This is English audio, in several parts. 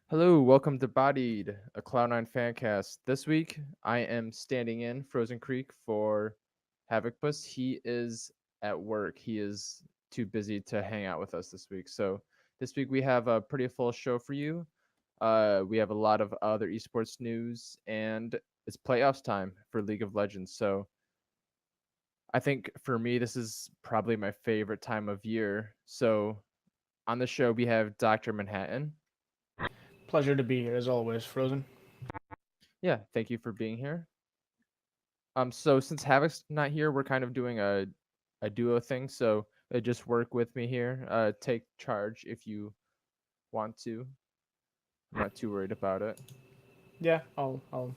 Hello, welcome to Bodied, a Cloud9 fancast. This week, I am standing in Frozencreek for Havokpus. He is at work. He is too busy to hang out with us this week. So this week we have a pretty full show for you. We have a lot of other esports news, and it's playoffs time for League of Legends. So I think for me, this is probably my favorite time of year. So on the show, we have Dr. Manhatten. Pleasure to be here as always, Frozen. Yeah, thank you for being here. So since Havoc's not here, we're kind of doing a duo thing. So just work with me here. Take charge if you want to. I'm not too worried about it. Yeah, I'll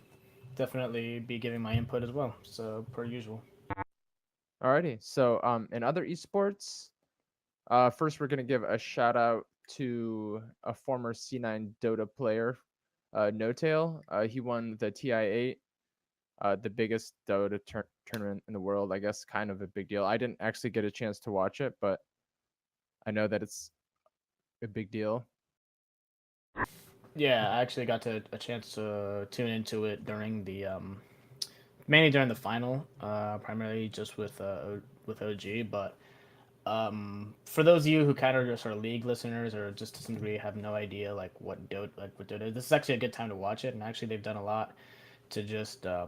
definitely be giving my input as well. So per usual. Alrighty. So in other esports, first we're gonna give a shout out to a former C9 Dota player, No Tail. He won the TI8, the biggest Dota tournament in the world. I guess kind of a big deal. I didn't actually get a chance to watch it, but I know that it's a big deal. Yeah, I actually got a chance to tune into it during the mainly during the final, primarily just with OG. But for those of you who kind of just are league listeners or just to some degree have no idea what Dota is, this is actually a good time to watch it. And actually, they've done a lot to just to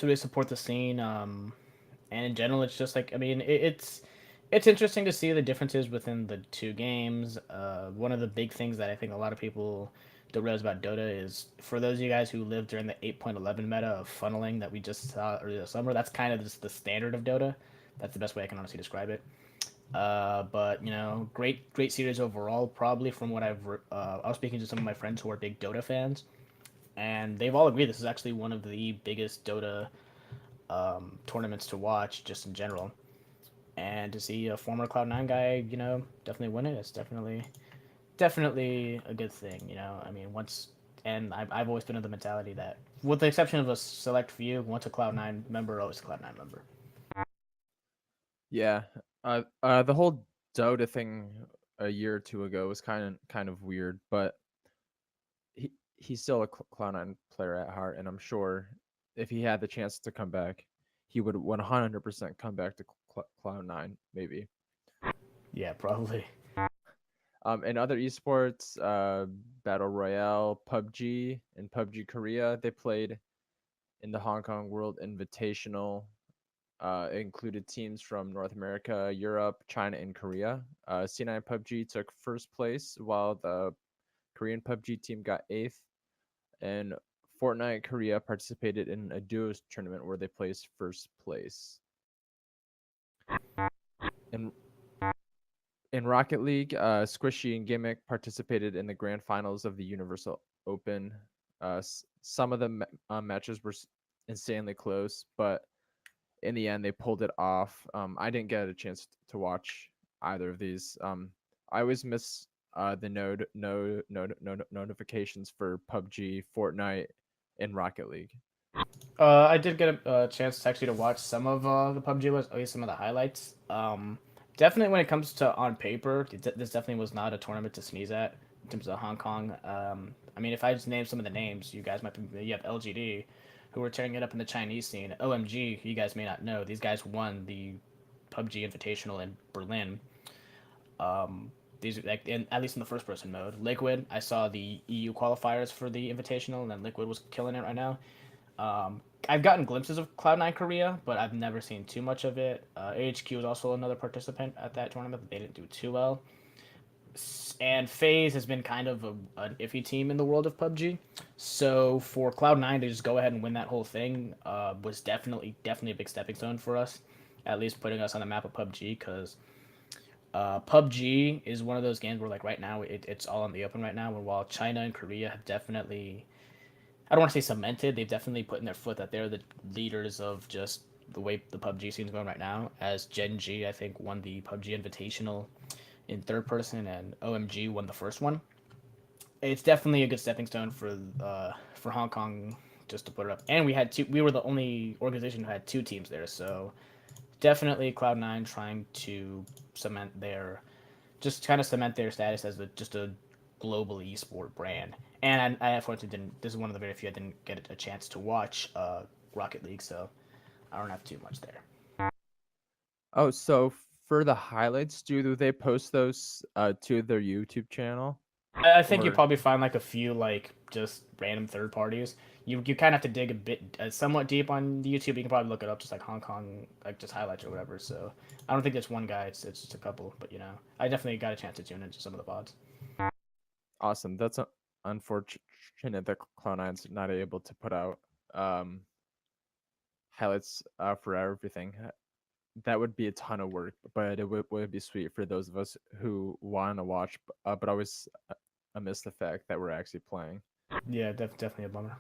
really support the scene. And in general, it's just like it's interesting to see the differences within the two games. One of the big things that I think a lot of people don't realize about Dota is for those of you guys who lived during the 8.11 meta of funneling that we just saw earlier this summer. That's kind of just the standard of Dota. That's the best way I can honestly describe it. But great series overall. Probably from what I was speaking to some of my friends who are big Dota fans, and they've all agreed this is actually one of the biggest Dota tournaments to watch just in general. And to see a former Cloud9 guy, definitely win it, it's definitely a good thing. I mean, and I've always been of the mentality that, with the exception of a select few, once a Cloud9 member, always a Cloud9 member. Yeah. The whole Dota thing a year or two ago was kind of weird, but he's still a Cloud9 player at heart, and I'm sure if he had the chance to come back, he would 100% come back to Cloud9 maybe. Yeah, probably. In other esports, Battle Royale, PUBG, and PUBG Korea, they played in the Hong Kong World Invitational. It included teams from North America, Europe, China, and Korea. C9 PUBG took first place, while the Korean PUBG team got eighth. And Fortnite Korea participated in a duos tournament where they placed first place. In in Rocket League, Squishy and Gimmick participated in the grand finals of the Universal Open. Some of the matches were insanely close, but in the end they pulled it off. I didn't get a chance to watch either of these. I always miss the notifications for PUBG, Fortnite, and Rocket League. I did get a chance actually to watch some of the PUBG was at least some of the highlights. Definitely when it comes to on paper, this definitely was not a tournament to sneeze at in terms of Hong Kong. I mean, if I just name some of the names, you guys might be. You have LGD, who were tearing it up in the Chinese scene. OMG, you guys may not know, these guys won the PUBG Invitational in Berlin. These like at least in the first person mode. Liquid, I saw the EU qualifiers for the Invitational, and then Liquid was killing it right now. I've gotten glimpses of Cloud9 Korea, but I've never seen too much of it. AHQ was also another participant at that tournament, but they didn't do too well. And FaZe has been kind of an iffy team in the world of PUBG. So for Cloud9 to just go ahead and win that whole thing was definitely a big stepping stone for us, at least putting us on the map of PUBG because PUBG is one of those games where like right now it's all in the open right now. Where while China and Korea have definitely, I don't want to say cemented. They've definitely put in their foot that they're the leaders of just the way the PUBG scene's going right now. As Gen G, I think, won the PUBG Invitational in third person, and OMG won the first one. It's definitely a good stepping stone for Hong Kong just to put it up. And we had two. We were the only organization who had two teams there, so definitely Cloud9 trying to cement their just kind of cement their status as just a global esport brand. And I unfortunately didn't. This is one of the very few I didn't get a chance to watch Rocket League, so I don't have too much there. Oh, so for the highlights, do they post those to their YouTube channel? I think you Or probably find like a few like just random third parties. You kind of have to dig a bit, somewhat deep on the YouTube. You can probably look it up, just like Hong Kong, like just highlights or whatever. So I don't think there's one guy. It's just a couple. But I definitely got a chance to tune into some of the pods. awesome. That's unfortunate that Cloud9's not able to put out um, highlights for everything. That would be a ton of work, but it would be sweet for those of us who want to watch, but always miss the fact that we're actually playing. Yeah, definitely a bummer.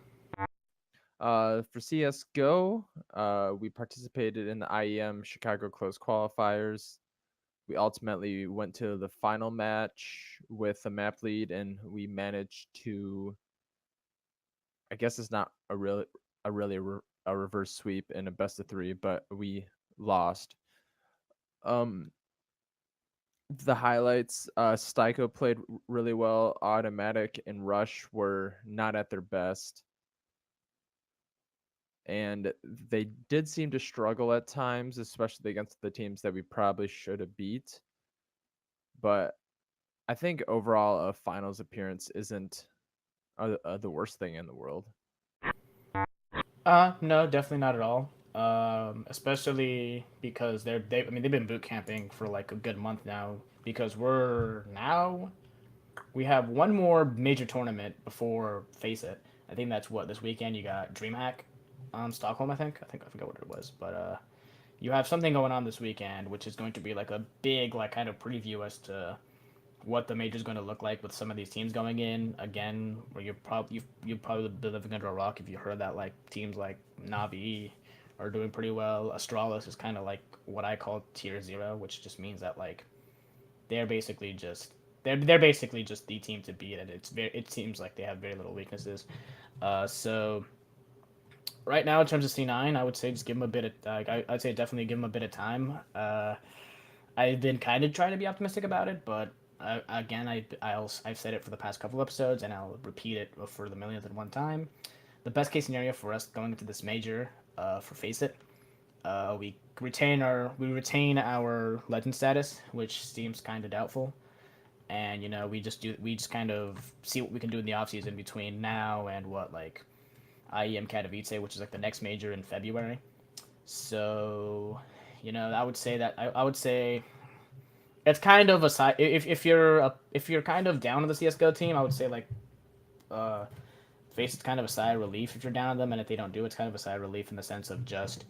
For CSGO, we participated in the IEM Chicago Close qualifiers. We ultimately went to the final match with a map lead, and we managed to. I guess it's not a reverse sweep in a best of 3, but we lost. Um, the highlights: Styko played really well. Automatic and Rush were not at their best, and they did seem to struggle at times, especially against the teams that we probably should have beat. But I think overall a finals appearance isn't the worst thing in the world. No, definitely not at all. Especially because I mean they've been boot camping for like a good month now. Because we have one more major tournament before Face It. I think that's what this weekend. You got DreamHack, Stockholm. I forgot what it was, but you have something going on this weekend, which is going to be like a big like kind of preview as to what the major is going to look like with some of these teams going in again. Where you've probably been living under a rock if you heard that like teams like Navi are doing pretty well. Astralis is kind of like what I call tier 0, which just means that like they're basically just they're basically just the team to beat, and it seems like they have very little weaknesses. So right now in terms of C9, I would say just give them a bit of I'd say definitely give them a bit of time. I've been kind of trying to be optimistic about it, but again, I've said it for the past couple episodes, and I'll repeat it for the millionth and one time. The best case scenario for us going into this major, for Face It, we retain our legend status, which seems kind of doubtful, and we just kind of see what we can do in the off season between now and what like IEM Katowice, which is like the next major in February. So, I would say it's kind of a side. If you're kind of down on the CS:GO team, I would say like uh, Face it's kind of a sigh of relief if you're down on them, and if they don't do, it's kind of a sigh of relief in the sense of just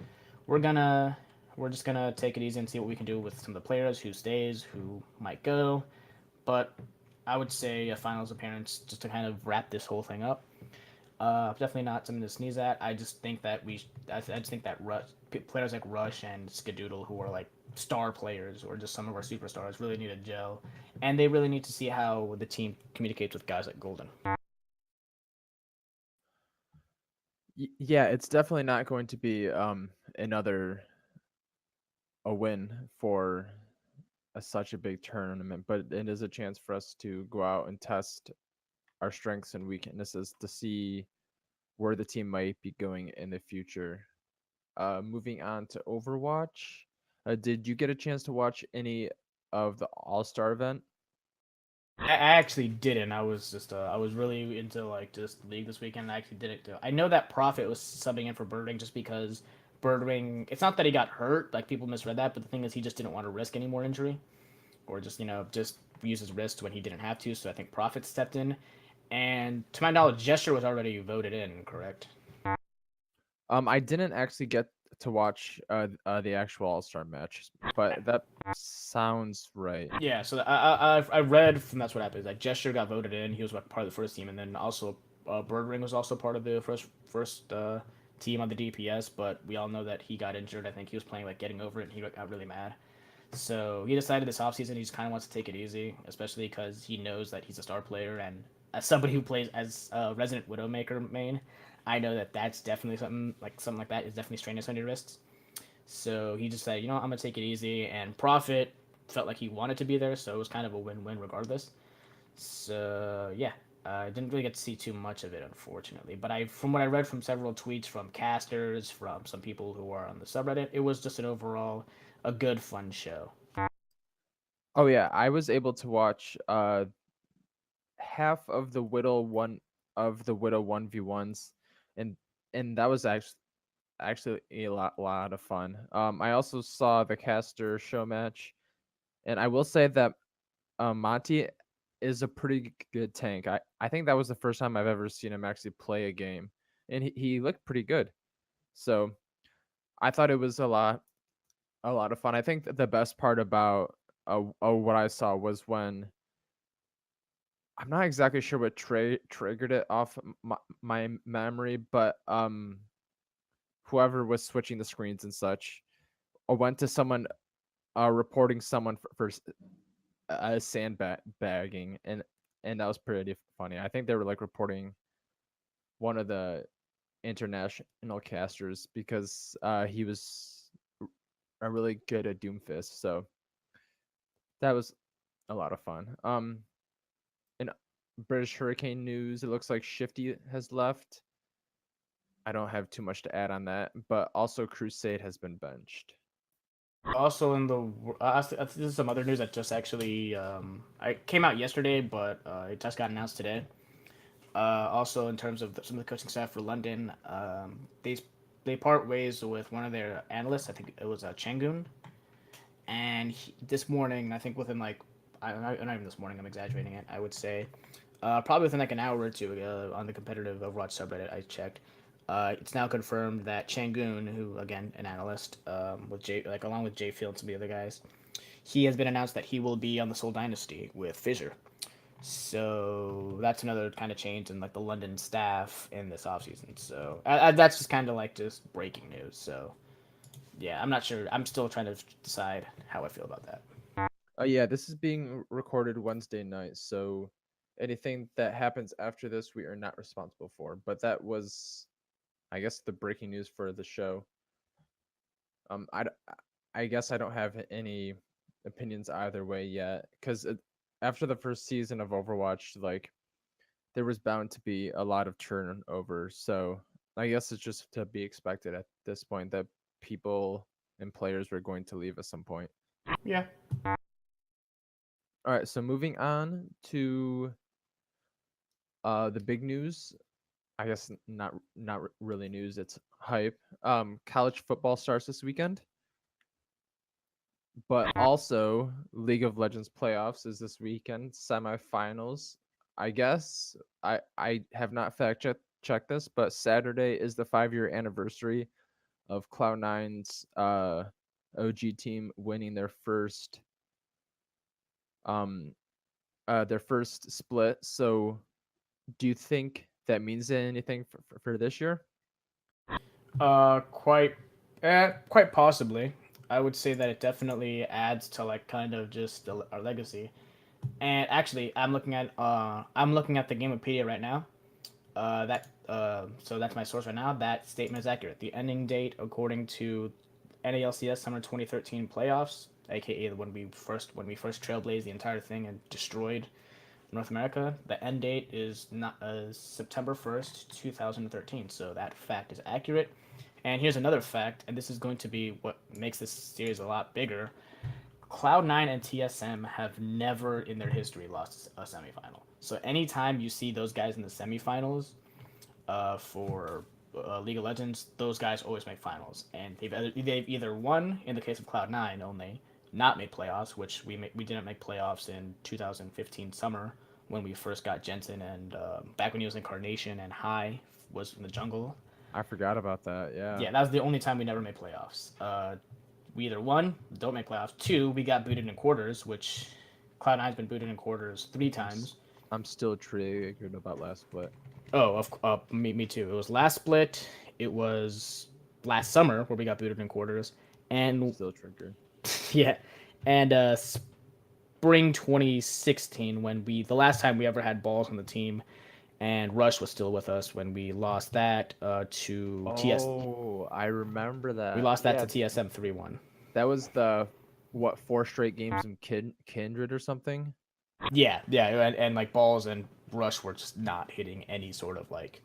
we're gonna we're just gonna take it easy and see what we can do with some of the players who stays, who might go. But I would say a finals appearance just to kind of wrap this whole thing up. Definitely not something to sneeze at. I just think that I just think that players like Rush and Skadoodle, who are like star players or just some of our superstars, really need to gel, and they really need to see how the team communicates with guys like Golden. Yeah, it's definitely not going to be another a win for such a big tournament, but it is a chance for us to go out and test our strengths and weaknesses to see where the team might be going in the future. Moving on to Overwatch, did you get a chance to watch any of the All-Star event? I actually didn't. I was really into like just League this weekend. I actually did it too. I know that Prophet was subbing in for Birding just because Birding. It's not that he got hurt, like people misread that, but the thing is he just didn't want to risk any more injury, or just use his wrist when he didn't have to. So I think Prophet stepped in, and to my knowledge, Gesture was already voted in. Correct? I didn't actually get to watch the actual All-Star match, but that sounds right. Yeah. So I read from that's what happened. Like Gesture got voted in. He was like part of the first team, and then also Birdring was also part of the first team on the DPS. But we all know that he got injured. I think he was playing like getting over it, and he got really mad. So he decided this offseason he just kind of wants to take it easy, especially because he knows that he's a star player. And as somebody who plays as a Resident Widowmaker main, I know that that's definitely something like that is definitely strenuous on your wrists. So he just said, I'm gonna take it easy. And Profit felt like he wanted to be there, so it was kind of a win-win regardless. So yeah, I didn't really get to see too much of it, unfortunately. But from what I read from several tweets from casters, from some people who are on the subreddit, it was just an overall a good, fun show. Oh yeah, I was able to watch half of the Widow 1v1s, and that was actually a lot of fun. I also saw the caster show match, and I will say that Monty is a pretty good tank. I think that was the first time I've ever seen him actually play a game, and he looked pretty good. So I thought it was a lot of fun. I think that the best part about what I saw was when I'm not exactly sure what triggered it off my memory, but whoever was switching the screens and such, or went to someone reporting someone for sandbagging, and that was pretty funny. I think they were like reporting one of the international casters because he was really good at Doomfist, so that was a lot of fun. In British Hurricane news, it looks like Shifty has left. I don't have too much to add on that, but also Crusade has been benched. Also, this is some other news that just actually I came out yesterday, but it just got announced today. Also, in terms of some of the coaching staff for London, they part ways with one of their analysts. I think it was Changun, and this morning, I think within like not even this morning, I'm exaggerating it. I would say probably within like an hour or two on the competitive Overwatch subreddit I checked. It's now confirmed that Changun, who again an analyst, with along with Jay Field and some of the other guys, he has been announced that he will be on the Seoul Dynasty with Fissure. So that's another kind of change in like the London staff in this offseason. So that's just kind of like just breaking news. So yeah, I'm not sure. I'm still trying to decide how I feel about that. Yeah, this is being recorded Wednesday night, so anything that happens after this, we are not responsible for. But that was, I guess, the breaking news for the show. Um, I, d- I guess I don't have any opinions either way yet, because after the first season of Overwatch, like there was bound to be a lot of turnover. So I guess it's just to be expected at this point that people and players were going to leave at some point. Yeah. All right, so moving on to the big news. I guess not really news. It's hype. College football starts this weekend, but also League of Legends playoffs is this weekend. Semifinals. I guess I have not checked this, but Saturday is the 5-year anniversary of Cloud9's OG team winning um their first split. So do you think that means anything for this year? Quite, quite possibly. I would say that it definitely adds to like kind of just our legacy. And actually, I'm looking at the Gamepedia right now. So that's my source right now. That statement is accurate. The ending date, according to NALCS Summer 2013 playoffs, aka when we first trailblazed the entire thing and destroyed North America, the end date is not September 1st, 2013. So that fact is accurate. And here's another fact, and this is going to be what makes this series a lot bigger. Cloud9 and TSM have never in their history lost a semifinal. So anytime you see those guys in the semifinals for League of Legends, those guys always make finals, and they've either won in the case of Cloud9 only, not made playoffs, which we didn't make playoffs in 2015 summer when we first got Jensen and back when he was in Carnation and High was in the jungle. I forgot about that. Yeah. Yeah, that was the only time we never made playoffs. We either one, don't make playoffs. Two, we got booted in quarters, which Cloud9's been booted in quarters three times. I'm still triggered about last split. Oh, me too. It was last split. It was last summer where we got booted in quarters, and Still triggered. yeah, and spring 2016 when the last time we ever had balls on the team, and Rush was still with us when we lost that to TS. Oh, I remember We that. lost that Yeah, to TSM 3-1. that was the what 4 straight games in Kindred or something. Yeah, and like balls and rush were just not hitting any sort of like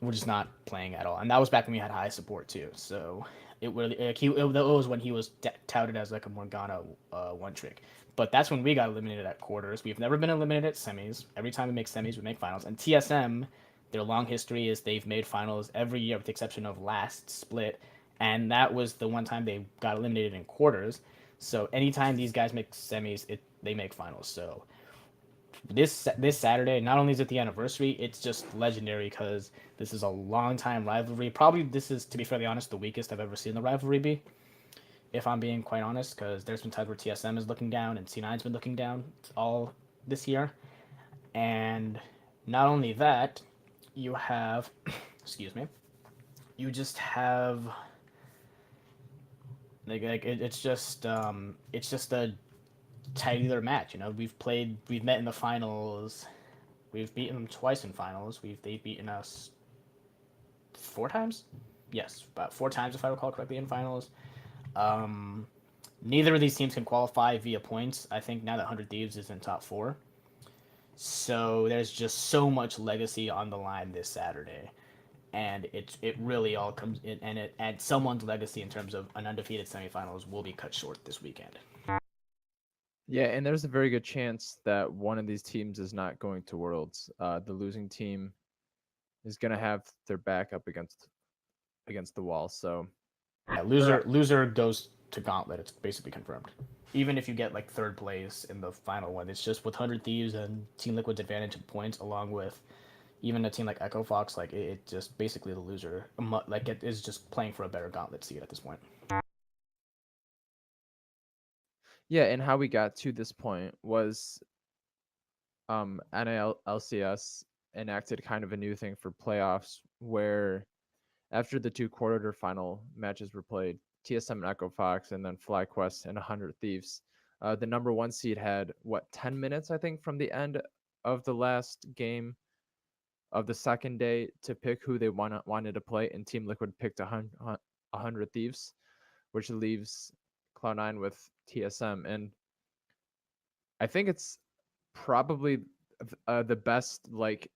we're just not playing at all. And that was back when we had high support too. So it really it was when he was touted as like a Morgana one trick. But that's when we got eliminated at quarters. We've never been eliminated at semis. Every time we make semis, we make finals. And TSM, their long history is they've made finals every year with the exception of last split. And that was the one time they got eliminated in quarters. So anytime these guys make semis, they make finals. So this Saturday, not only is it the anniversary, it's just legendary because this is a long time rivalry. Probably this is, to be fairly honest, the weakest I've ever seen the rivalry be. If I'm being quite honest, because there's been times where TSM is looking down and C9's been looking down all this year, and not only that, you have, excuse me, you just have it's just a tighter match. You know, we've met in the finals. We've beaten them twice in finals. They've beaten us 4 times. Yes, about 4 times if I recall correctly in finals. Um, Neither of these teams can qualify via points. I think now that 100 Thieves is in top four, so there's just so much legacy on the line this Saturday, and it really all comes in, and someone's legacy in terms of an undefeated semifinals will be cut short this weekend. Yeah, and there's a very good chance that one of these teams is not going to Worlds. The losing team is going to have their back up against the wall. So Yeah, loser goes to Gauntlet. It's basically confirmed. Even if you get like third place in the final one, it's just with 100 Thieves and Team Liquid's advantage in points, along with even a team like Echo Fox, like it just basically the loser, like it is just playing for a better Gauntlet seed at this point. yeah, and how we got to this point was NALCS enacted kind of a new thing for playoffs where after the two quarterfinal matches were played, TSM and Echo Fox and then FlyQuest and 100 Thieves, the number one seed had 10 minutes I think from the end of the last game of the second day to pick who they wanted to play, and Team Liquid picked 100 Thieves, which leaves Cloud9 with TSM. And I think it's probably the best like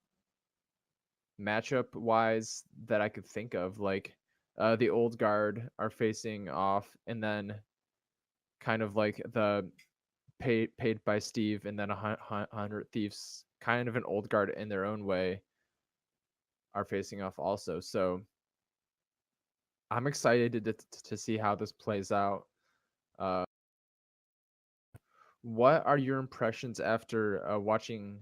matchup wise that I could think of. Like the old guard are facing off, and then kind of like the paid by Steve, and then 100 Thieves, kind of an old guard in their own way, are facing off also. So I'm excited to see how this plays out. Uh, what are your impressions after watching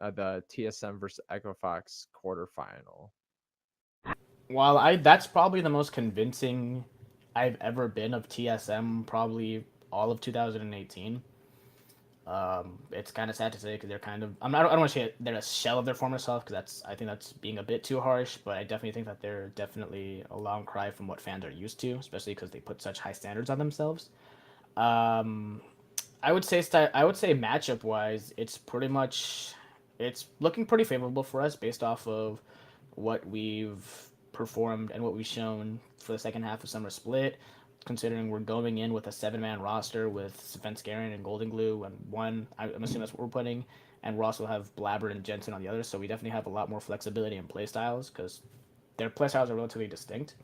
the TSM versus Echo Fox quarterfinal? While I that's probably the most convincing I've ever been of TSM, probably all of 2018. It's kind of sad to say because they're kind of I don't want to say they're a shell of their former self because I think that's being a bit too harsh, but I definitely think that they're definitely a long cry from what fans are used to, especially because they put such high standards on themselves. Um, I would say matchup wise, it's looking pretty favorable for us based off of what we've performed and what we've shown for the second half of Summer Split. Considering we're going in with a 7-man roster with Svenskeren and Golden Glue and I'm assuming that's what we're putting, and we also have Blabber and Jensen on the other, so we definitely have a lot more flexibility in playstyles because their playstyles are relatively distinct.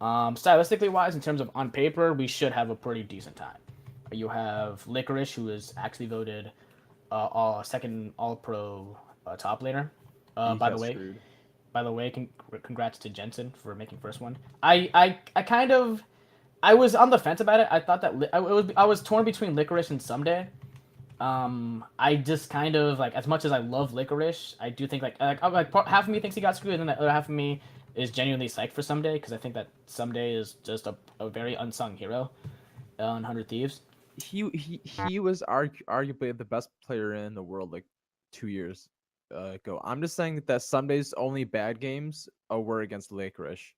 Stylistically wise, in terms of on paper, we should have a pretty decent time. You have Licorice, who is actually voted second All Pro top laner. He By the got way, screwed. congrats to Jensen for making first one. I kind of I was on the fence about it. I thought that I was torn between Licorice and Someday. I just kind of like as much as I love Licorice, I do think half of me thinks he got screwed, and the other half of me is genuinely psyched for Someday because I think that Someday is just a very unsung hero in 100 Thieves. He was arguably the best player in the world like 2 years ago. I'm just saying that Sunday's only bad games were against Licorice.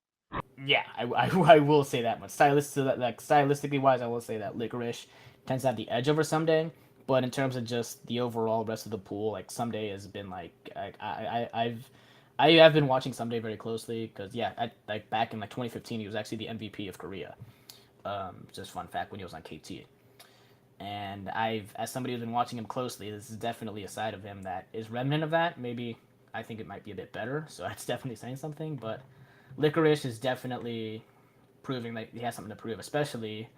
Yeah, I will say that much. Stylistically wise, I will say that Licorice tends to have the edge over Someday. But in terms of just the overall rest of the pool, like Someday has been like I have been watching Someday very closely because like back in like 2015 he was actually the MVP of Korea. Just fun fact when he was on KT. And as somebody who's been watching him closely, this is definitely a side of him that is remnant of that. Maybe I think it might be a bit better, so that's definitely saying something. But Licorice is definitely proving that he has something to prove, especially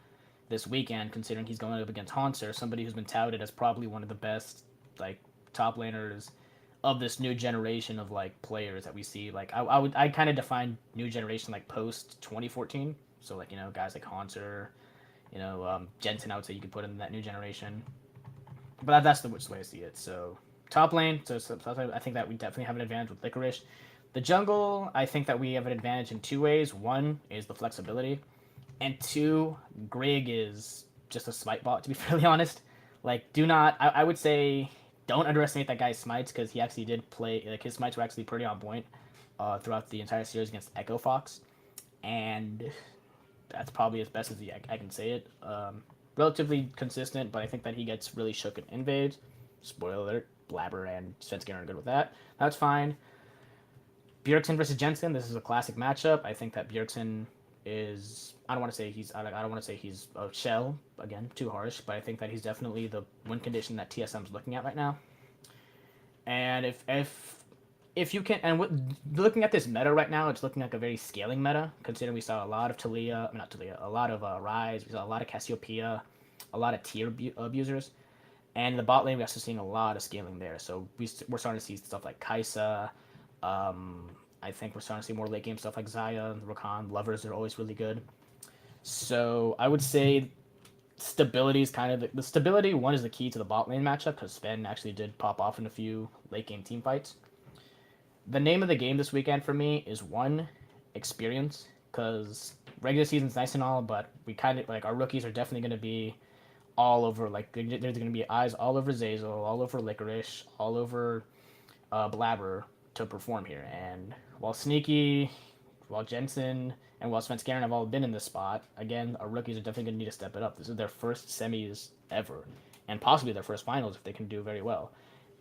this weekend, considering he's going up against Haunter, somebody who's been touted as probably one of the best like top laners of this new generation of like players that we see. Like I kind of define new generation like post 2014. So like guys like Haunter, Jensen. I would say you could put in that new generation, but that's the which way I see it. So top lane. So I think that we definitely have an advantage with Licorice. The jungle, I think that we have an advantage in two ways. One is the flexibility, and two, Grig is just a smite bot. To be fairly honest, like do not. I would say don't underestimate that guy's smites because he actually did play. Like his smites were actually pretty on point throughout the entire series against Echo Fox, and that's probably as best as I can say it. Relatively consistent, but I think that he gets really shook in invades. Spoiler alert: Blabber and Svenskeren are good with that. That's fine. Bjergsen versus Jensen. This is a classic matchup. I think that Bjergsen is. I don't want to say he's. I don't want to say he's a shell. Again, too harsh. But I think that he's definitely the win condition that TSM's looking at right now. And if you can, and looking at this meta right now, it's looking like a very scaling meta. Considering we saw a lot of Talia, I mean not Talia, a lot of Ryze. We saw a lot of Cassiopeia, a lot of tier abusers. And in the bot lane, we're also seeing a lot of scaling there. So we're starting to see stuff like Kaisa. I think we're starting to see more late game stuff like Zaya, Rakan, Lovers are always really good. So I would say stability is kind of the stability. One is the key to the bot lane matchup because Sven actually did pop off in a few late game team fights. The name of the game this weekend for me is one experience because regular season's nice and all, but we kind of like our rookies are definitely going to be all over. Like there's going to be eyes all over Zazel, all over Licorice, all over Blabber to perform here. And while Sneaky, while Jensen, and while Svenskeren have all been in this spot, again, our rookies are definitely going to need to step it up. This is their first semis ever, and possibly their first finals if they can do very well.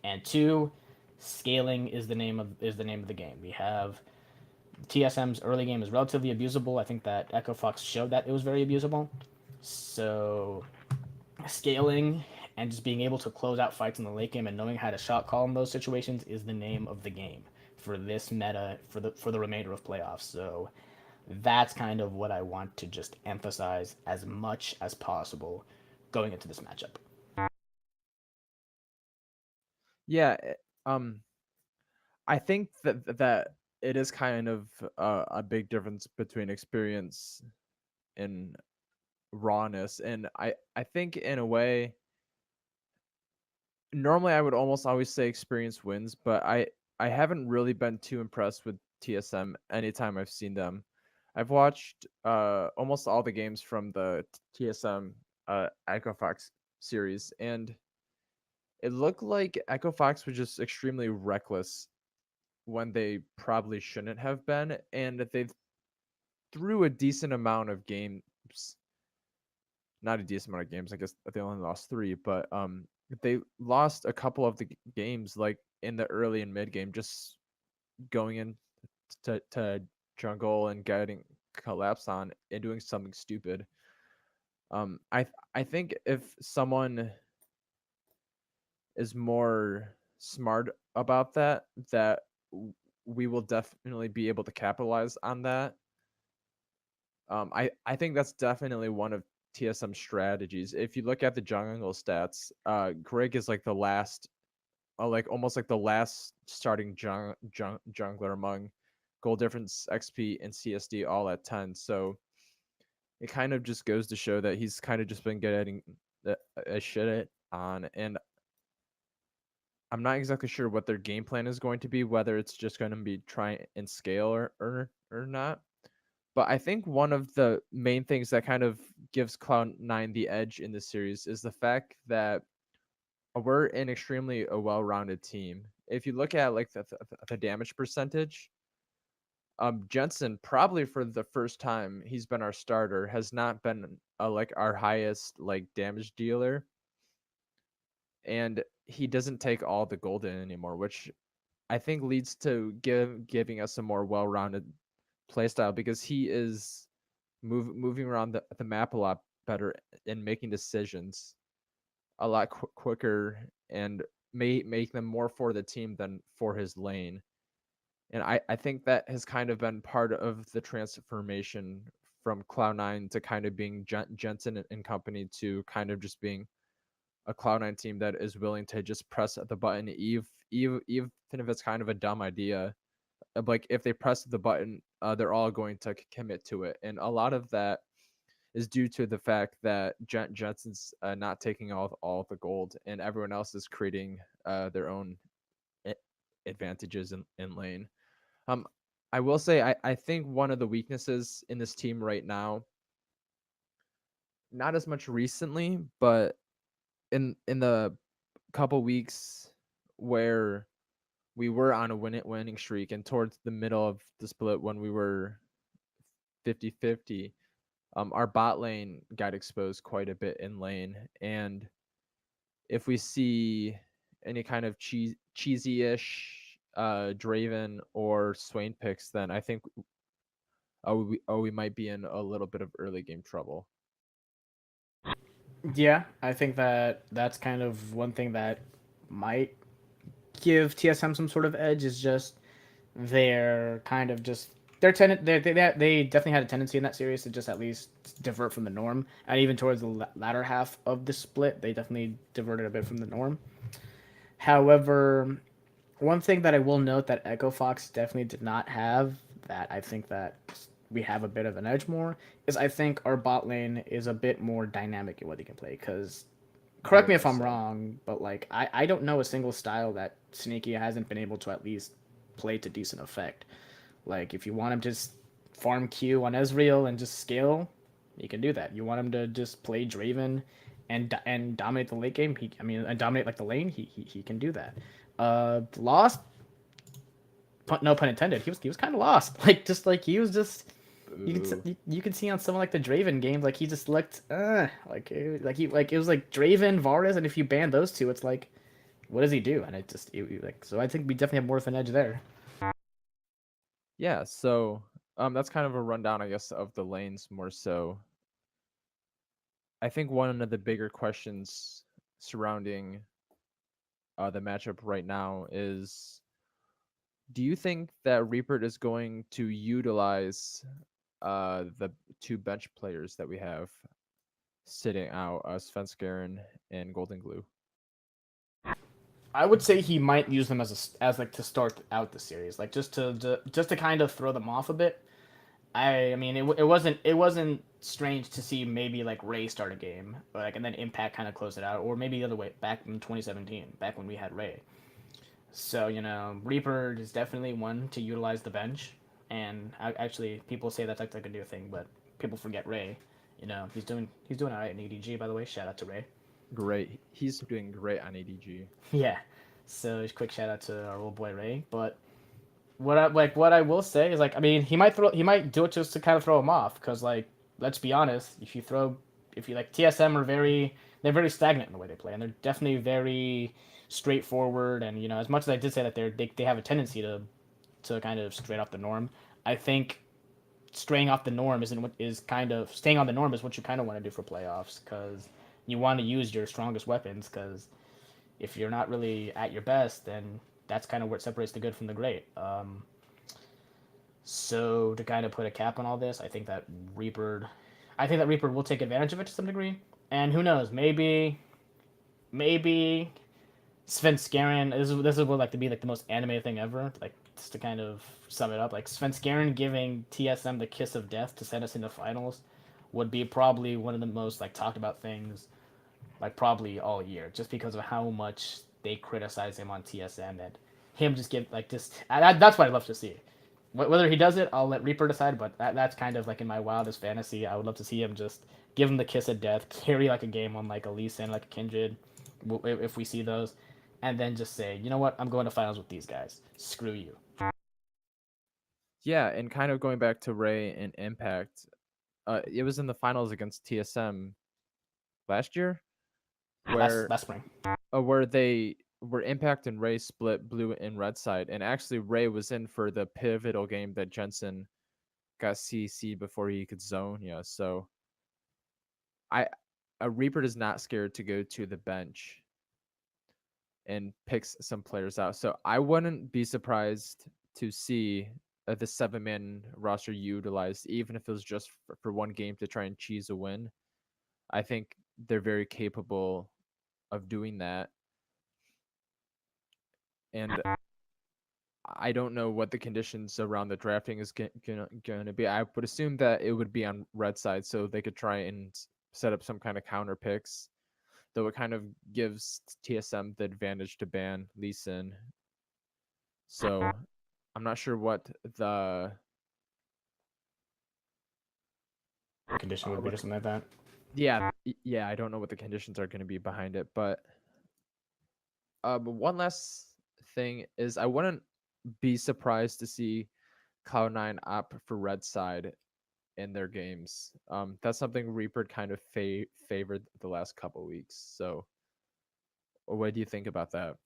And two, scaling is the name of the game. We have TSM's early game is relatively abusable. I think that Echo Fox showed that it was very abusable. So scaling and just being able to close out fights in the late game and knowing how to shot call in those situations is the name of the game for this meta for the remainder of playoffs. So that's kind of what I want to just emphasize as much as possible going into this matchup. Yeah, I think that it is kind of a big difference between experience and rawness, and I think in a way, normally I would almost always say experience wins, but I haven't really been too impressed with TSM anytime I've seen them. I've watched almost all the games from the TSM Echo Fox series, and it looked like Echo Fox was just extremely reckless when they probably shouldn't have been, and they threw a decent amount of games. Not a decent amount of games. I guess they only lost 3, but they lost a couple of the games like in the early and mid game, just going in to jungle and getting collapse on and doing something stupid. I think if someone is more smart about that, we will definitely be able to capitalize on that. I think that's definitely one of TSM strategies. If you look at the jungle stats, Grig is like the last, like almost like the last starting jungler among goal difference, XP, and CSD all at 10. So it kind of just goes to show that he's kind of just been getting a shit on, and I'm not exactly sure what their game plan is going to be, whether it's just going to be try and scale or not. But I think one of the main things that kind of gives Cloud9 the edge in this series is the fact that we're an extremely well-rounded team. If you look at like the damage percentage, Jensen probably for the first time he's been our starter has not been like our highest like damage dealer, and he doesn't take all the golden anymore, which I think leads to giving us a more well-rounded playstyle because he is moving around the map a lot better and making decisions. a lot quicker and make them more for the team than for his lane. And I think that has kind of been part of the transformation from Cloud9 to kind of being Jensen and company to kind of just being a Cloud9 team that is willing to just press the button, even if it's kind of a dumb idea. Like if they press the button, they're all going to commit to it, and a lot of that is due to the fact that Jensen's not taking all of the gold, and everyone else is creating their own advantages in lane. Um, I will say I think one of the weaknesses in this team right now, not as much recently, but in the couple weeks where we were on a winning streak and towards the middle of the split when we were 50-50, our bot lane got exposed quite a bit in lane. And if we see any kind of cheesy-ish Draven or Swain picks, then I think we might be in a little bit of early game trouble. Yeah, I think that that's kind of one thing that might give TSM some sort of edge is just their kind of just their they definitely had a tendency in that series to just at least divert from the norm, and even towards the latter half of the split, they definitely diverted a bit from the norm. However, one thing that I will note that Echo Fox definitely did not have that I think that we have a bit of an edge more is I think our bot lane is a bit more dynamic in what they can play. Because correct Very me if much I'm so. wrong, but like I don't know a single style that Sneaky hasn't been able to at least play to decent effect. Like if you want him to just farm Q on Ezreal and just scale, he can do that. You want him to just play Draven and dominate the late game. And dominate like the lane. He can do that. Lost, no pun intended. He was kind of lost. Like just like he was just Boo. you can see on some of like the Draven games like he just looked like it was like Draven Varus, and if you ban those two, it's like what does he do? And like so I think we definitely have more of an edge there. Yeah, so that's kind of a rundown, I guess, of the lanes more so. I think one of the bigger questions surrounding the matchup right now is, do you think that Reaper is going to utilize the two bench players that we have sitting out, Svenskeren and Golden Glue? I would say he might use them as like to start out the series, like just to kind of throw them off a bit. I mean it wasn't strange to see maybe like Ray start a game, like and then Impact kind of close it out, or maybe the other way back in 2017, back when we had Ray. So Reaper is definitely one to utilize the bench, and actually people say that's like a new thing, but people forget Ray. He's doing alright in EDG, by the way. Shout out to Ray. Great. He's doing great on ADG. Yeah. So just quick shout out to our old boy Ray. But what I will say is like I mean he might do it just to kind of throw him off because like let's be honest, if you like TSM are they're very stagnant in the way they play, and they're definitely very straightforward, and as much as I did say that they have a tendency to kind of straight off the norm, I think straying off the norm isn't what is kind of staying on the norm is what you kind of want to do for playoffs because you want to use your strongest weapons because if you're not really at your best, then that's kind of what separates the good from the great. So to kind of put a cap on all this, I think that Reaper will take advantage of it to some degree, and who knows, maybe Svenskeren. This is what like to be like the most animated thing ever. Like just to kind of sum it up, like Svenskeren giving TSM the kiss of death to send us into finals would be probably one of the most like talked about things like probably all year, just because of how much they criticize him on TSM and him just give like just that's what I'd love to see. Whether he does it, I'll let Reaper decide. But that's kind of like in my wildest fantasy. I would love to see him just give him the kiss of death, carry like a game on like a Lee Sin, like a Kindred, if we see those, and then just say, you know what, I'm going to finals with these guys. Screw you. Yeah, and kind of going back to Ray and Impact, it was in the finals against TSM last year Last where last spring. where Impact and Ray split blue and red side, and actually Ray was in for the pivotal game that Jensen got CC before he could zone. Yeah, so I a Reaper is not scared to go to the bench and picks some players out. So I wouldn't be surprised to see the 7-man roster utilized, even if it was just for one game to try and cheese a win. I think they're very capable of doing that. And I don't know what the conditions around the drafting is going to be. I would assume that it would be on red side, so they could try and set up some kind of counter picks, though it kind of gives TSM the advantage to ban Lee Sin. So I'm not sure what the condition would be or something like that. yeah, I don't know what the conditions are going to be behind it, but one last thing is I wouldn't be surprised to see Cloud9 opt for red side in their games. That's something Reaper kind of favored the last couple weeks. So, what do you think about that?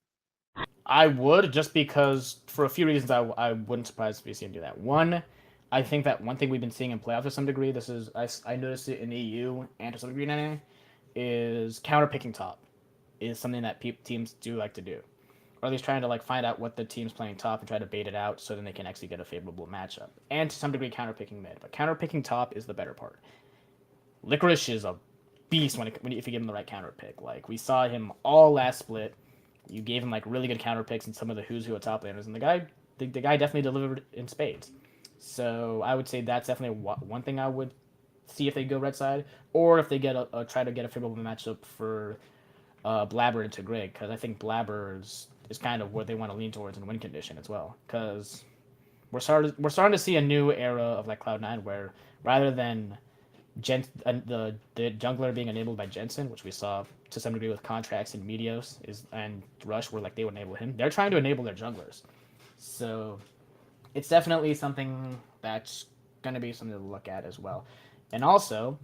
I would, just because for a few reasons I wouldn't surprise to be seen do that. One, I think that one thing we've been seeing in playoffs to some degree, this is I noticed it in EU and to some degree in NA, is counter picking top is something that teams do like to do, or at least trying to like find out what the team's playing top and try to bait it out so then they can actually get a favorable matchup. And to some degree counter picking mid, but counter picking top is the better part. Licorice is a beast if you give him the right counter pick. Like we saw him all last split. You gave him like really good counter picks and some of the who's who of top laners, and the guy definitely delivered in spades. So I would say that's definitely one thing I would see if they go red side, or if they get try to get a favorable matchup for Blabber into Greg, because I think Blabber is kind of what they want to lean towards in win condition as well. Because we're starting to see a new era of like Cloud9 where rather than the jungler being enabled by Jensen, which we saw to some degree with contracts and Meteos and Rush, where like they would enable him. They're trying to enable their junglers, so it's definitely something that's going to be something to look at as well. And also,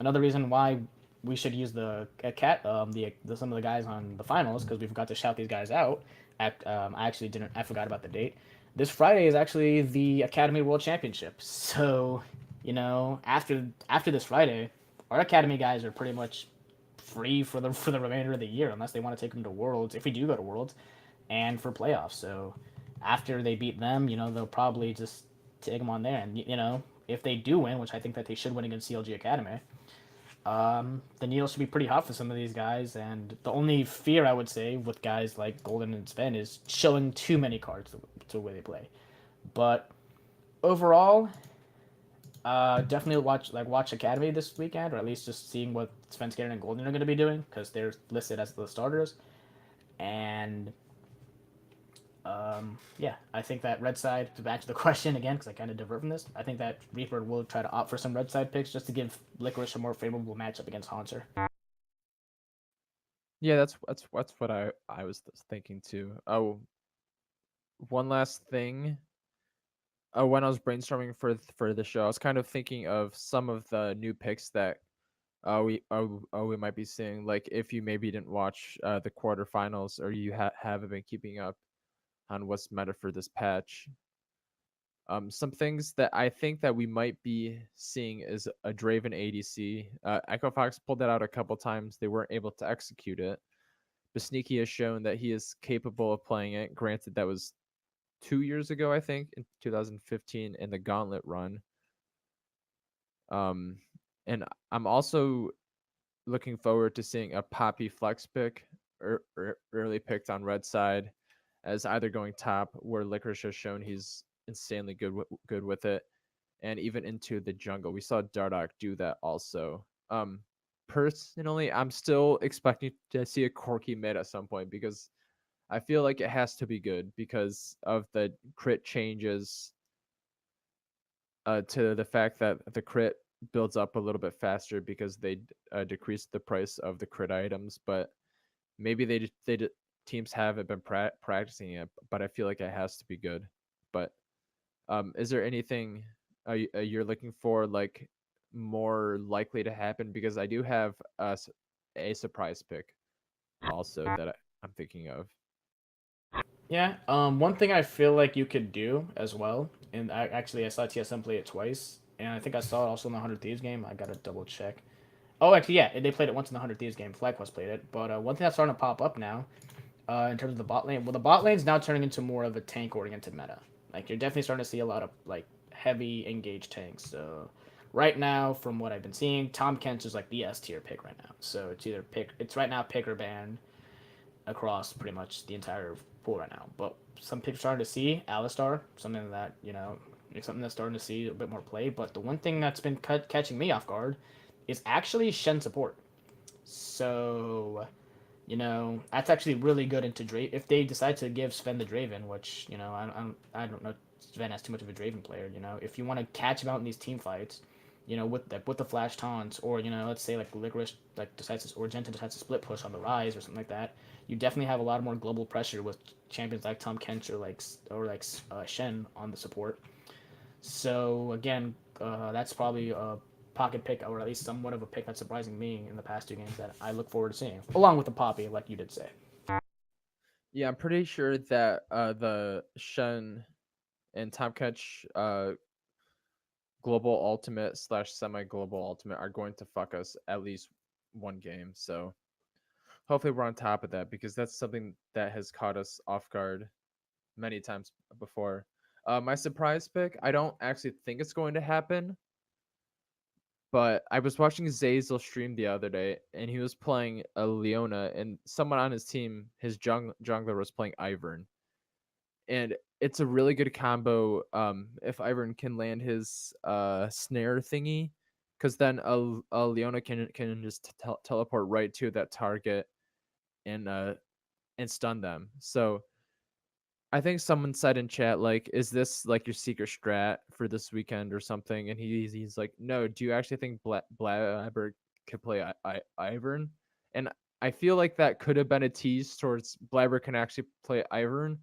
another reason why we should use the some of the guys on the finals, because we forgot to shout these guys out. I forgot about the date. This Friday is actually the Academy World Championship. So, after this Friday, our Academy guys are pretty much free for the remainder of the year, unless they want to take them to Worlds. If we do go to Worlds, and for playoffs. So after they beat them, they'll probably just take them on there. And if they do win, which I think that they should win against CLG Academy, the needle should be pretty hot for some of these guys. And the only fear I would say with guys like Golden and Sven is showing too many cards to the way they play. But overall, definitely watch Academy this weekend, or at least just seeing what Sven Skater and Golden are going to be doing, because they're listed as the starters. And yeah, I think that red side, to back to the question again, because I kind of divert from this, I think that Reaper will try to opt for some red side picks just to give Licorice a more favorable matchup against Haunter. Yeah, that's what I was thinking too. Oh, one last thing. When I was brainstorming for the show, I was kind of thinking of some of the new picks that we might be seeing. Like if you maybe didn't watch the quarterfinals, or you haven't been keeping up on what's meta for this patch. Some things that I think that we might be seeing is a Draven ADC. Echo Fox pulled that out a couple times. They weren't able to execute it. But Sneaky has shown that he is capable of playing it. Granted, that was 2 years ago, I think, in 2015 in the Gauntlet run. And I'm also looking forward to seeing a Poppy flex pick early picked on red side as either going top, where Licorice has shown he's insanely good with it, and even into the jungle. We saw Dardoch do that also. Personally, I'm still expecting to see a Corki mid at some point, because I feel like it has to be good because of the crit changes, to the fact that the crit builds up a little bit faster because they decrease the price of the crit items. But maybe teams haven't been practicing it, but I feel like it has to be good. But is there anything you're looking for, like, more likely to happen? Because I do have a surprise pick also that I'm thinking of. Yeah. One thing I feel like you could do as well, and I saw TSM play it twice, and I think I saw it also in the 100 Thieves game. I gotta double check. Oh, actually, yeah, they played it once in the 100 Thieves game. FlagQuest played it, but one thing that's starting to pop up now, in terms of the bot lane, well, the bot lane's now turning into more of a tank-oriented meta. Like you're definitely starting to see a lot of like heavy engaged tanks. So right now, from what I've been seeing, Tom Kent is like the S tier pick right now. So it's either pick, it's right now pick or ban across pretty much the entire pool right now. But some people starting to see Alistar, something that it's something that's starting to see a bit more play. But the one thing that's been catching me off guard is actually Shen support. So that's actually really good into Draven. If they decide to give Sven the Draven, which I don't know, Sven has too much of a Draven player. If you want to catch him out in these team fights, with the flash taunts, or let's say like Licorice like decides to, or Genta decides to split push on the rise or something like that, you definitely have a lot more global pressure with champions like Tom Kench or Shen on the support. So again, that's probably a pocket pick, or at least somewhat of a pick that's surprising me in the past two games that I look forward to seeing, along with the Poppy, like you did say. Yeah, I'm pretty sure that the Shen and Tom Catch global ultimate slash semi global ultimate are going to fuck us at least one game. So hopefully we're on top of that because that's something that has caught us off guard many times before. My surprise pick, I don't actually think it's going to happen, but I was watching Zazel stream the other day, and he was playing a Leona, and someone on his team, his jungler was playing Ivern, and it's a really good combo. If Ivern can land his snare thingy, because then a Leona can just teleport right to that target and stun them. So I think someone said in chat, like, is this like your secret strat for this weekend or something? And he's like, no, do you actually think Blabber could play Ivern? And I feel like that could have been a tease towards Blabber can actually play Ivern,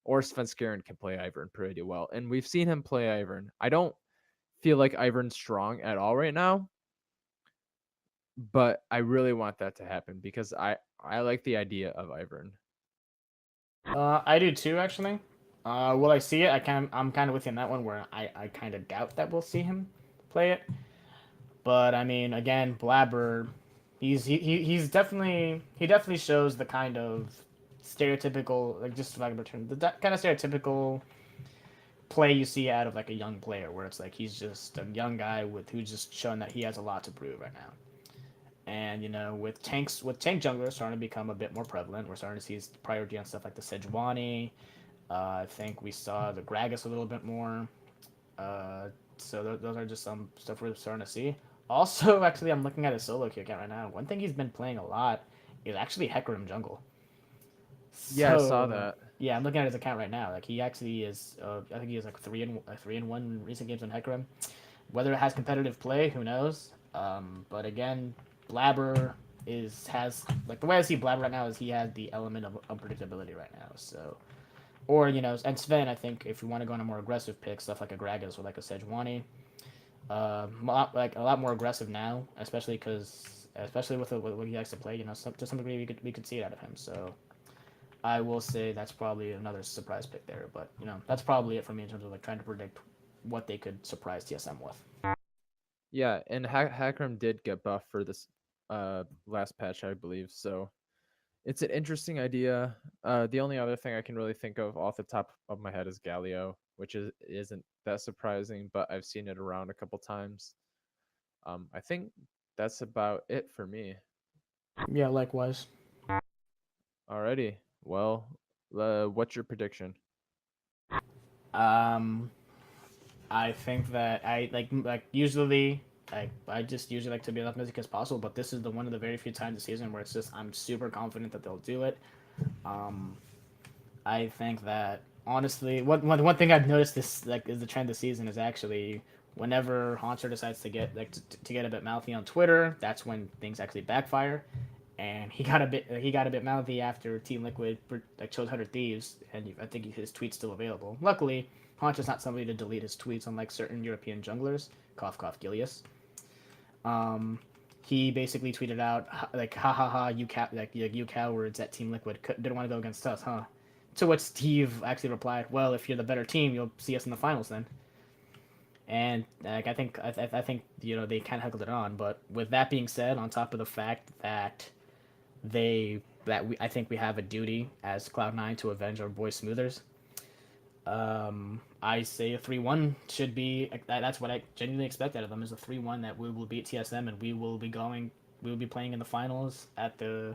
or Svenskeren can play Ivern pretty well. And we've seen him play Ivern. I don't feel like Ivern's strong at all right now, but I really want that to happen because I like the idea of Ivern. I do too, actually. Will I see it? I'm kind of with you on that one, where I kind of doubt that we'll see him play it. But I mean, again, Blabber, he's definitely he definitely shows the kind of stereotypical, like, just like return the kind of stereotypical play you see out of like a young player, where it's like he's just a young guy who's just showing that he has a lot to prove right now. And with tank junglers starting to become a bit more prevalent, we're starting to see his priority on stuff like the Sejuani. I think we saw the Gragas a little bit more. So those are just some stuff we're starting to see. Also, actually, I'm looking at his solo queue account right now. One thing he's been playing a lot is actually Hecarim jungle. Yeah, I saw So that. yeah, I'm looking at his account right now. Like he actually is. I think he has like 3-1 in recent games on Hecarim. Whether it has competitive play, who knows? But again, Blabber has like the way I see Blabber right now is he has the element of unpredictability right now. So, or and Sven, I think if you want to go on a more aggressive pick, stuff like a Gragas or like a Sejuani, like a lot more aggressive now, especially with what he likes to play. To some degree we could see it out of him. So I will say that's probably another surprise pick there. But that's probably it for me in terms of like trying to predict what they could surprise TSM with. Yeah, and Hakram did get buffed for this last patch, I believe. So it's an interesting idea. The only other thing I can really think of off the top of my head is Galio, which isn't that surprising, but I've seen it around a couple times. I think that's about it for me. Yeah, likewise. Alrighty. Well, what's your prediction? Um, I think that I usually I just usually like to be as optimistic as possible, but this is the one of the very few times this season where it's just I'm super confident that they'll do it. Um, I think that honestly, one thing I've noticed this like is the trend this season is actually whenever Haunter decides to get to get a bit mouthy on Twitter, that's when things actually backfire. And he got a bit mouthy after Team Liquid like chose 100 Thieves, and I think his tweet's still available. Luckily, Haunter's not somebody to delete his tweets, unlike certain European junglers. Cough cough Gilius. Um, he basically tweeted out like, "Ha ha ha, you cowards at Team Liquid didn't want to go against us, huh?" To which Steve actually replied, "Well, if you're the better team, you'll see us in the finals then." And like I think they kind of heckled it on. But with that being said, on top of the fact that I think we have a duty as Cloud9 to avenge our boy Smoothers. I say a 3-1 should be. That's what I genuinely expect out of them, is a 3-1 that we will beat TSM and we will be playing in the finals at the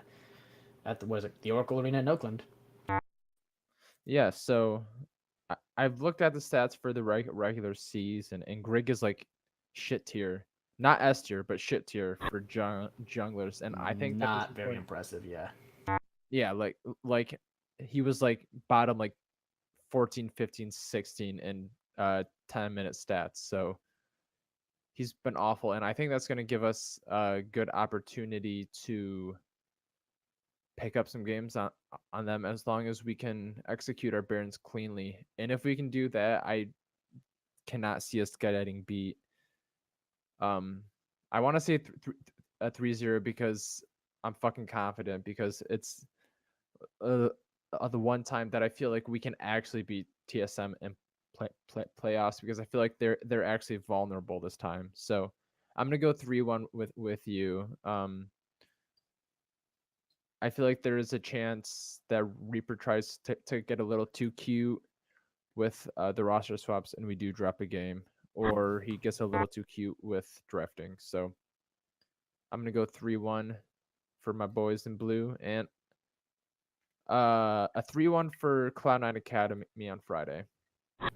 what is it, the Oracle Arena in Oakland. Yeah, so I've looked at the stats for the regular season, and Grig is like shit tier, not S tier, but shit tier for junglers, and I think that this Not is very going. impressive, yeah. Yeah, like he was like bottom like 14, 15, 16 in 10-minute stats. So he's been awful, and I think that's going to give us a good opportunity to pick up some games on them as long as we can execute our Barons cleanly. And if we can do that, I cannot see us getting beat. I want to say a 3-0 because I'm fucking confident, because it's the one time that I feel like we can actually beat TSM in playoffs, because I feel like they're actually vulnerable this time. So I'm gonna go 3-1 with you. I feel like there is a chance that Reaper tries to get a little too cute with the roster swaps, and we do drop a game, or he gets a little too cute with drafting. So I'm gonna go 3-1 for my boys in blue, and a 3-1 for Cloud9 Academy on Friday.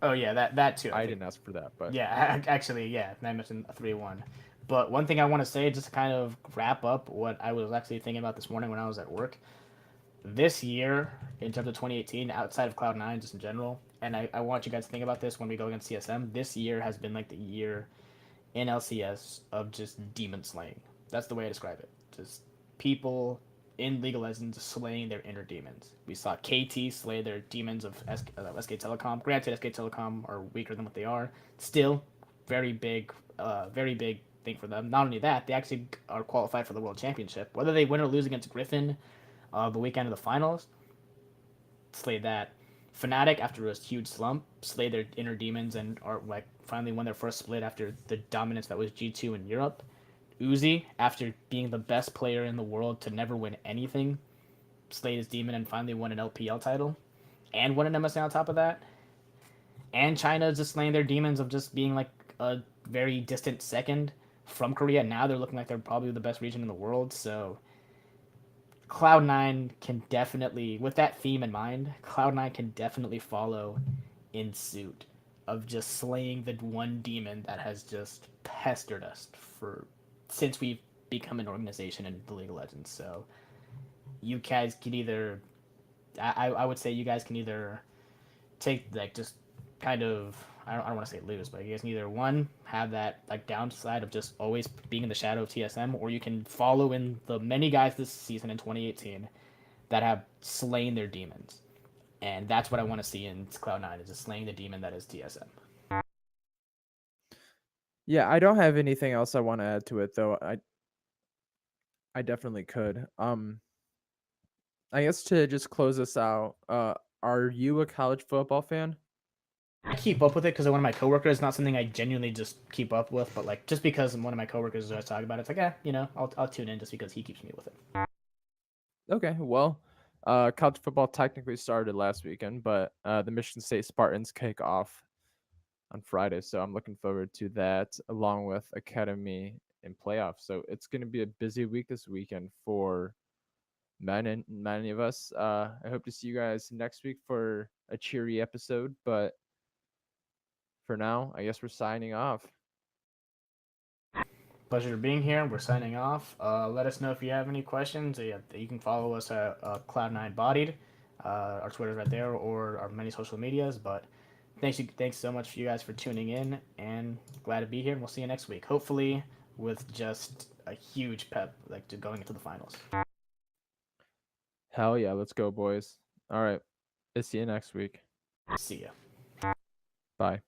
Oh yeah, that too. I didn't ask for that, but Yeah, actually, yeah, I mentioned a 3-1. But one thing I want to say, just to kind of wrap up what I was actually thinking about this morning when I was at work, this year, in terms of 2018, outside of Cloud9, just in general, and I want you guys to think about this when we go against CSM, this year has been like the year in LCS of just demon slaying. That's the way I describe it. Just people in League of Legends slaying their inner demons. We saw KT slay their demons of SK Telecom. Granted, SK Telecom are weaker than what they are. Still, very big thing for them. Not only that, they actually are qualified for the World Championship. Whether they win or lose against Griffin the weekend of the finals, slayed that. Fnatic, after a huge slump, slayed their inner demons and are like finally won their first split after the dominance that was G2 in Europe. Uzi, after being the best player in the world to never win anything, slayed his demon and finally won an LPL title and won an MSI on top of that. And China just slaying their demons of just being like a very distant second from Korea. Now they're looking like they're probably the best region in the world. So Cloud9 can definitely, with that theme in mind, Cloud9 can definitely follow in suit of just slaying the one demon that has just pestered us for since we've become an organization in the League of Legends. So you guys can either, I would say you guys can either take like just kind of I don't want to say lose, but you guys can either one have that like downside of just always being in the shadow of TSM, or you can follow in the many guys this season in 2018 that have slain their demons, and that's what I want to see in Cloud9, is just slaying the demon that is TSM. yeah, I don't have anything else I want to add to it, though. I definitely could. I guess to just close this out, are you a college football fan? I keep up with it because of one of my coworkers. Not something I genuinely just keep up with, but like just because one of my coworkers is always talking about it, it's like, I'll tune in just because he keeps me with it. Okay, well, college football technically started last weekend, but the Michigan State Spartans kick off on Friday, so I'm looking forward to that, along with academy and playoffs. So it's going to be a busy week this weekend for many of us. I hope to see you guys next week for a cheery episode, but for now, I guess we're signing off. Pleasure being here. We're signing off. Let us know if you have any questions. You can follow us at Cloud9 Bodied. Our Twitter's right there, or our many social medias. But thanks so much for you guys for tuning in, and glad to be here. And we'll see you next week. Hopefully, with just a huge pep, like to going into the finals. Hell yeah, let's go, boys. All right, see you next week. See ya. Bye.